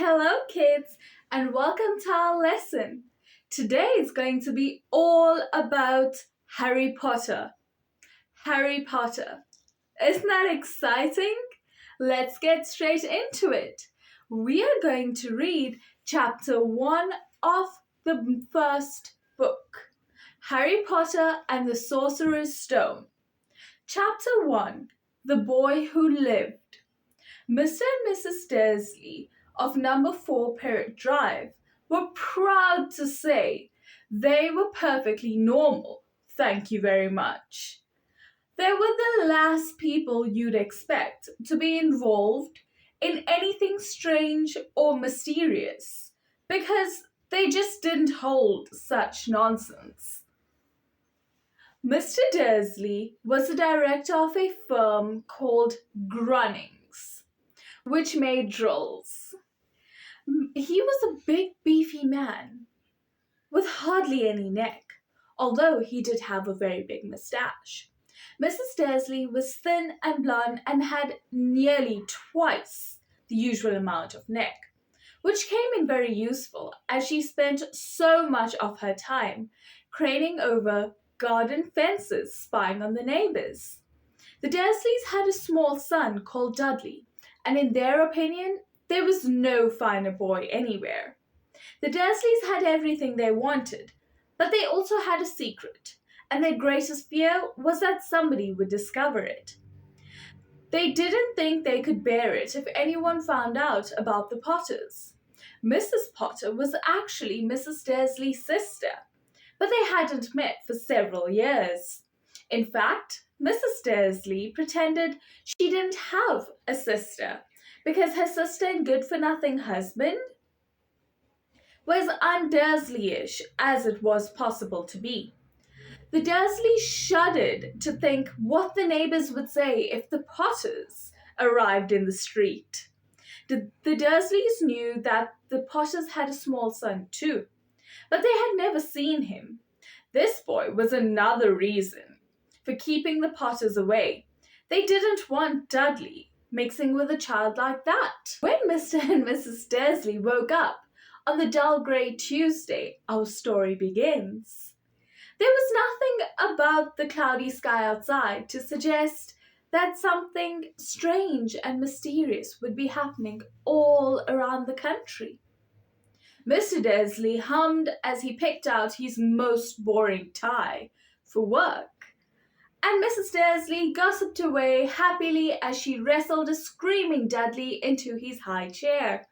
Hello, kids, and welcome to our lesson. Today is going to be all about Harry Potter. Harry Potter. Isn't that exciting? Let's get straight into it. We are going to read chapter 1 of the first book, Harry Potter and the Sorcerer's Stone. Chapter 1, The Boy Who Lived. Mr. and Mrs. Dursley of number 4 Parrot Drive were proud to say they were perfectly normal, thank you very much. They were the last people you'd expect to be involved in anything strange or mysterious, because they just didn't hold such nonsense. Mr. Dursley was the director of a firm called Grunnings, which made drills. He was a big, beefy man with hardly any neck, although he did have a very big moustache. Mrs. Dursley was thin and blonde and had nearly twice the usual amount of neck, which came in very useful as she spent so much of her time craning over garden fences spying on the neighbors. The Dursleys had a small son called Dudley, and in their opinion, there was no finer boy anywhere. The Dursleys had everything they wanted, but they also had a secret, and their greatest fear was that somebody would discover it. They didn't think they could bear it if anyone found out about the Potters. Mrs. Potter was actually Mrs. Dursley's sister, but they hadn't met for several years. In fact, Mrs. Dursley pretended she didn't have a sister because her sister and good-for-nothing husband was un-Dursley-ish as it was possible to be. The Dursleys shuddered to think what the neighbors would say if the Potters arrived in the street. The Dursleys knew that the Potters had a small son too, but they had never seen him. This boy was another reason for keeping the Potters away. They didn't want Dudley mixing with a child like that. When Mr. and Mrs. Dursley woke up on the dull grey Tuesday, our story begins. There was nothing about the cloudy sky outside to suggest that something strange and mysterious would be happening all around the country. Mr. Dursley hummed as he picked out his most boring tie for work, and Mrs. Dursley gossiped away happily as she wrestled a screaming Dudley into his high chair.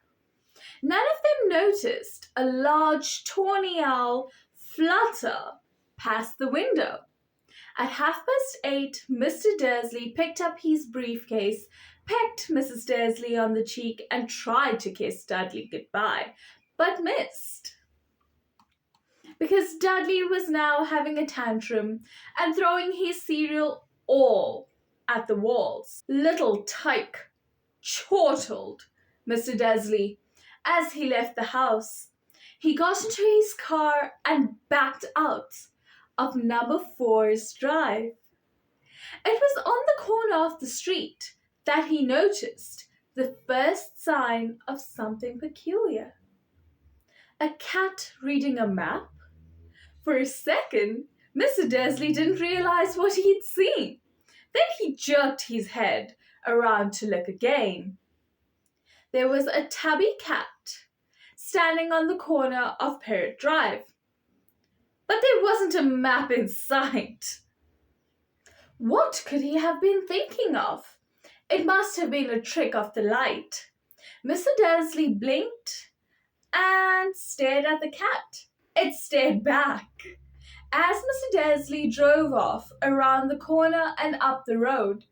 None of them noticed a large tawny owl flutter past the window. At 8:30, Mr. Dursley picked up his briefcase, pecked Mrs. Dursley on the cheek, and tried to kiss Dudley goodbye, but missed. Because Dudley was now having a tantrum and throwing his cereal all at the walls. "Little tyke," chortled Mr. Dursley as he left the house. He got into his car and backed out of number 4's drive. It was on the corner of the street that he noticed the first sign of something peculiar. A cat reading a map? For a second, Mr. Dursley didn't realize what he'd seen. Then he jerked his head around to look again. There was a tabby cat standing on the corner of Parrot Drive, but there wasn't a map in sight. What could he have been thinking of? It must have been a trick of the light. Mr. Dursley blinked and stared at the cat. It stared back. As Mr. Dursley drove off around the corner and up the road,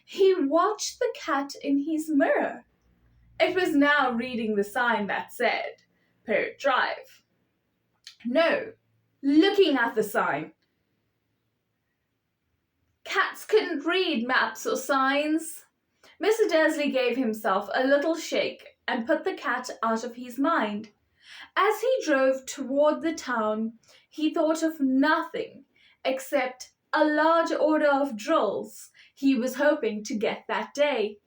he watched the cat in his mirror. It was now reading the sign that said Parrot Drive. No, looking at the sign. Cats couldn't read maps or signs. Mr. Dursley gave himself a little shake and put the cat out of his mind. As he drove toward the town, he thought of nothing except a large order of drills he was hoping to get that day.